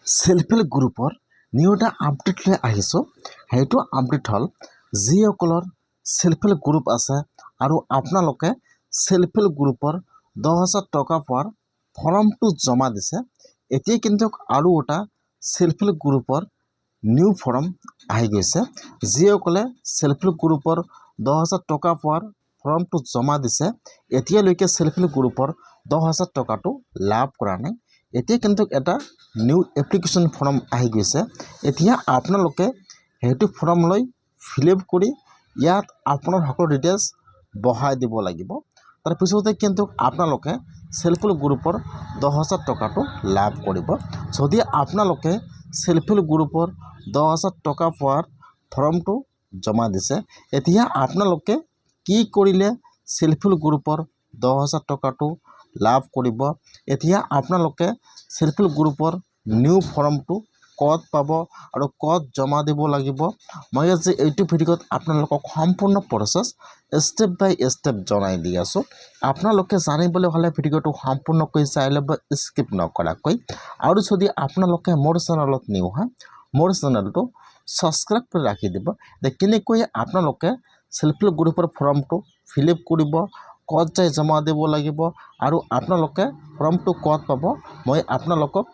Self help গ্ৰুপৰ new এটা update লৈ আহিছোঁ। সেইটো আপডেট হ'ল যিসকলৰ সেলফ হেল্প গ্ৰুপ আছে আৰু আপোনালোকে সেলফ হেল্প গ্ৰুপৰ 10,000 টকা পোৱাৰ ফৰ্মটো জমা দিছে। এতিয়া কিন্তু আৰু এটা সেলফ হেল্প গ্ৰুপৰ নিউ ফৰ্ম আহি গৈছে। যিসকলে সেলফ হেল্প গ্ৰুপৰ 10,000 টকা পোৱাৰ ফৰ্মটো জমা দিছে, এতিয়ালৈকে সেলফ হেল্প গ্ৰুপৰ 10,000 টকাটো লাভ কৰা নাই। এতিয়া কিন্তু এটা নিউ এপ্লিকেশ্যন ফৰ্ম আহি গৈছে। এতিয়া আপোনালোকে সেইটো ফৰ্ম লৈ ফিল আপ কৰি ইয়াত আপোনাৰ সকলো ডিটেইলছ বহাই দিব লাগিব। তাৰপিছতে কিন্তু আপোনালোকে সেলফ হেল্প গ্ৰুপৰ 10,000 টকাটো লাভ কৰিব। যদি আপোনালোকে সেলফ হেল্প গ্ৰুপৰ 10,000 টকা পোৱাৰ ফৰ্মটো জমা দিছে, এতিয়া আপোনালোকে কি কৰিলে সেলফ হেল্প গ্ৰুপৰ 10,000 টকাটো লাভ কৰিব। এতিয়া আপোনালোকে সেলফ হেল্প গ্ৰুপৰ নিউ ফৰ্মটো ক'ত পাব আৰু ক'ত জমা দিব লাগিব, মই আজি এইটো ভিডিঅ'ত আপোনালোকক সম্পূৰ্ণ প্ৰচেছ ষ্টেপ বাই ষ্টেপ জনাই দি আছোঁ। আপোনালোকে জানিবলৈ হ'লে ভিডিঅ'টো সম্পূৰ্ণকৈ চাই ল'ব, স্কিপ নকৰাকৈ। আৰু যদি আপোনালোকে মোৰ চেনেলত নিউ হয়, মোৰ চেনেলটো ছাবস্ক্ৰাইব কৰি ৰাখি দিব। কেনেকৈ আপোনালোকে সেলফ হেল্প গ্ৰুপৰ ফৰ্মটো ফিল আপ কৰিব, ক'ত যাই জমা দিব লাগিব আৰু আপোনালোকে ফৰ্মটো ক'ত পাব, মই আপোনালোকক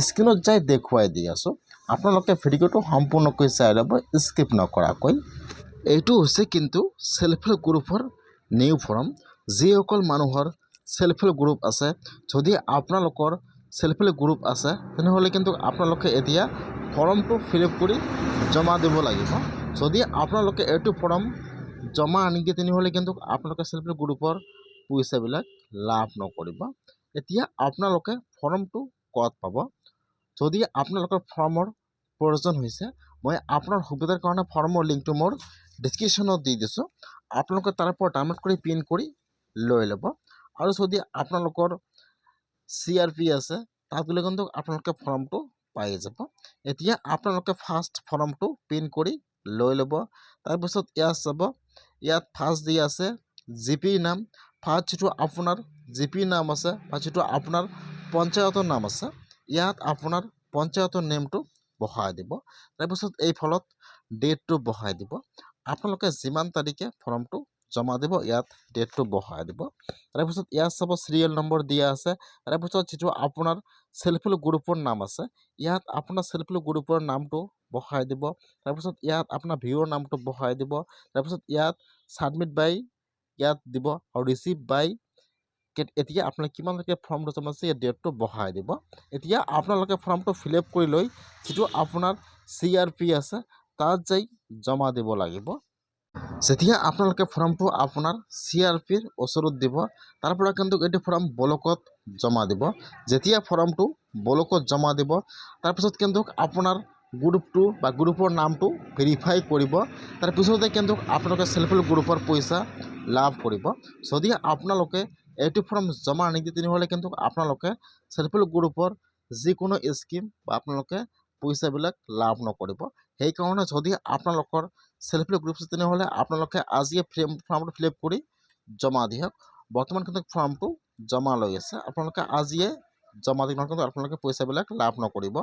স্ক্ৰীনত যাই দেখুৱাই দি আছোঁ। আপোনালোকে ভিডিঅ'টো সম্পূৰ্ণকৈ চাই ল'ব, স্কিপ নকৰাকৈ। এইটো হৈছে কিন্তু সেলফ হেল্প গ্ৰুপৰ নিউ ফৰ্ম। যিসকল মানুহৰ সেলফ হেল্প গ্ৰুপ আছে, যদি আপোনালোকৰ সেলফ হেল্প গ্ৰুপ আছে তেনেহ'লে কিন্তু আপোনালোকে এতিয়া ফৰ্মটো ফিল আপ কৰি জমা দিব লাগিব। যদি আপোনালোকে এইটো ফৰ্ম জমা নিদিয়ে তেনেহ'লে কিন্তু আপোনালোকে সেলফ হেল্প গ্ৰুপৰ পইচাবিলাক লাভ নকৰিব। এতিয়া আপোনালোকে ফৰ্মটো ক'ত পাব, যদি আপোনালোকৰ ফৰ্মৰ প্ৰয়োজন হৈছে, মই আপোনাৰ সুবিধাৰ কাৰণে ফৰ্মৰ লিংকটো মোৰ ডিছক্ৰিপশ্যনত দি দিছোঁ। আপোনালোকে তাৰ পৰা ডাউনলোড কৰি প্ৰিণ্ট কৰি লৈ ল'ব। আৰু যদি আপোনালোকৰ CRP আছে, তাত গ'লে কিন্তু আপোনালোকে ফৰ্মটো পাই যাব। এতিয়া আপোনালোকে ফাৰ্ষ্ট ফৰ্মটো প্ৰিণ্ট কৰি লৈ ল'ব। তাৰপিছত ইয়াত চাব, ইয়াত ফাৰ্ষ্ট দিয়া আছে GP নাম। ফাৰ্ষ্ট যিটো আপোনাৰ GP নাম আছে বা যিটো আপোনাৰ পঞ্চায়তৰ নাম আছে, ইয়াত আপোনাৰ পঞ্চায়তৰ নেমটো বহাই দিব। তাৰপিছত এই ফলত ডেটটো বহাই দিব। আপোনালোকে যিমান তাৰিখে ফৰ্মটো জমা দিব, ইয়াত ডেটটো বহাই দিব। তাৰপিছত ইয়াত চাব চিৰিয়েল নম্বৰ দিয়া আছে। তাৰপিছত যিটো আপোনাৰ সেলফ হেল্প গ্ৰুপৰ নাম আছে, ইয়াত আপোনাৰ সেলফ হেল্প গ্ৰুপৰ নামটো বহাই দিব। তাৰপিছত ইয়াত আপোনাৰ ভিউৰ নামটো বহাই দিব। তাৰপিছত ইয়াত ছাবমিট বাই ইয়াত দিব আৰু ৰিচিভ বাই এতিয়া আপোনালোকে কিমান তাৰিখে ফৰ্মটো জমা আছে, ইয়াত ডেটটো বহাই দিব। এতিয়া আপোনালোকে ফৰ্মটো ফিল আপ কৰি লৈ যিটো আপোনাৰ CRP আছে তাত যাই জমা দিব লাগিব। যেতিয়া আপোনালোকে ফৰ্মটো আপোনাৰ CRPৰ ওচৰত দিব, তাৰ পৰা কিন্তু এইটো ফৰ্ম ব্লকত জমা দিব। যেতিয়া ফৰ্মটো ব্লকত জমা দিব, তাৰপিছত কিন্তু আপোনাৰ গ্ৰুপটো বা গ্ৰুপৰ নামটো ভেৰিফাই কৰিব। তাৰপিছতে কিন্তু আপোনালোকে সেলফ হেল্প গ্ৰুপৰ পইচা লাভ কৰিব। যদি আপোনালোকে এইটো ফৰ্ম জমা নিদিয়ে তেনেহ'লে কিন্তু আপোনালোকে সেলফ হেল্প গ্ৰুপৰ যিকোনো স্কিম বা আপোনালোকে পইচাবিলাক লাভ নকৰিব। সেইকাৰণে যদি আপোনালোকৰ সেলফ হেল্প গ্ৰুপ আছে তেনেহ'লে আপোনালোকে আজিয়ে ফৰ্মটো ফিল আপ কৰি জমা দিয়ক। বৰ্তমান কিন্তু ফৰ্মটো জমা লৈ আছে, আপোনালোকে আজিয়ে জমা দিলে কিন্তু আপোনালোকে পইচাবিলাক লাভ নকৰিব।